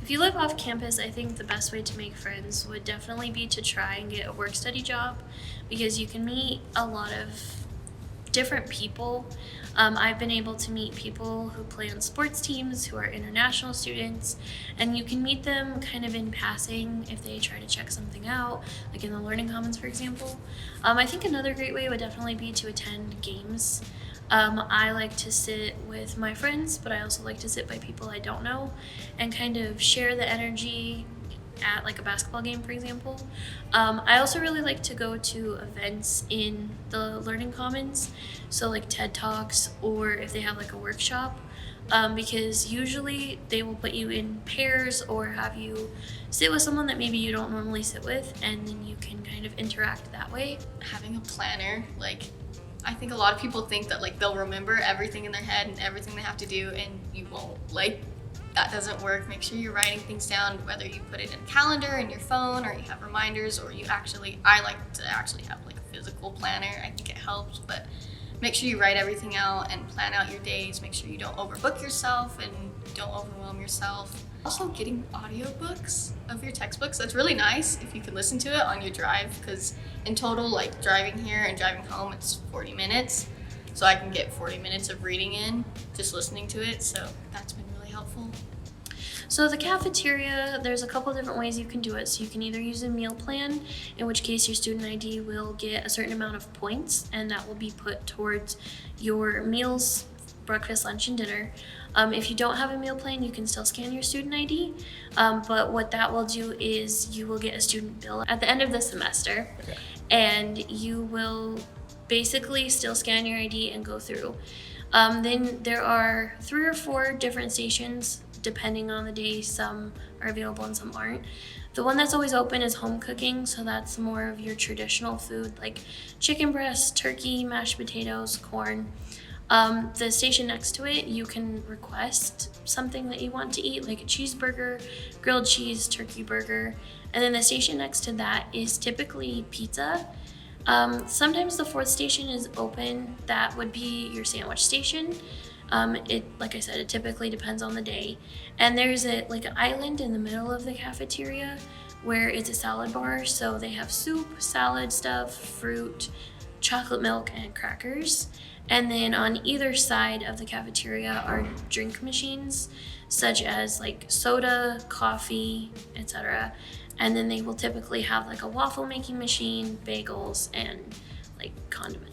If you live off campus, I think the best way to make friends would definitely be to try and get a work study job, because you can meet a lot of different people. I've been able to meet people who play on sports teams, who are international students, and you can meet them kind of in passing if they try to check something out, like in the Learning Commons, for example. I think another great way would definitely be to attend games. I like to sit with my friends, but I also like to sit by people I don't know and kind of share the energy at like a basketball game, for example. I also really like to go to events in the Learning Commons, so like TED Talks, or if they have like a workshop, because usually they will put you in pairs or have you sit with someone that maybe you don't normally sit with, and then you can kind of interact that way. Having a planner, like, I think a lot of people think that like they'll remember everything in their head and everything they have to do, and you won't. Like, that doesn't work. Make sure you're writing things down, whether you put it in a calendar in your phone or you have reminders, or I like to actually have like a physical planner. I think it helps, but make sure you write everything out and plan out your days. Make sure you don't overbook yourself and don't overwhelm yourself. Also, getting audiobooks of your textbooks, that's really nice if you can listen to it on your drive, because in total, like driving here and driving home, it's 40 minutes. So I can get 40 minutes of reading in just listening to it, so that's been really helpful. So the cafeteria, there's a couple different ways you can do it. So you can either use a meal plan, in which case your student ID will get a certain amount of points, and that will be put towards your meals, breakfast, lunch, and dinner. If you don't have a meal plan, you can still scan your student ID, but what that will do is you will get a student bill at the end of the semester, and you will basically still scan your ID and go through. Then there are 3 or 4 different stations depending on the day. Some are available and some aren't. The one that's always open is home cooking, so that's more of your traditional food like chicken breast, turkey, mashed potatoes, corn. The station next to it, you can request something that you want to eat, like a cheeseburger, grilled cheese, turkey burger. And then the station next to that is typically pizza. Sometimes the 4th station is open. That would be your sandwich station. Like I said, it typically depends on the day. And there's an island in the middle of the cafeteria where it's a salad bar. So they have soup, salad stuff, fruit, chocolate milk, and crackers. And then on either side of the cafeteria are drink machines, such as like soda, coffee, etc. And then they will typically have like a waffle making machine, bagels, and like condiments.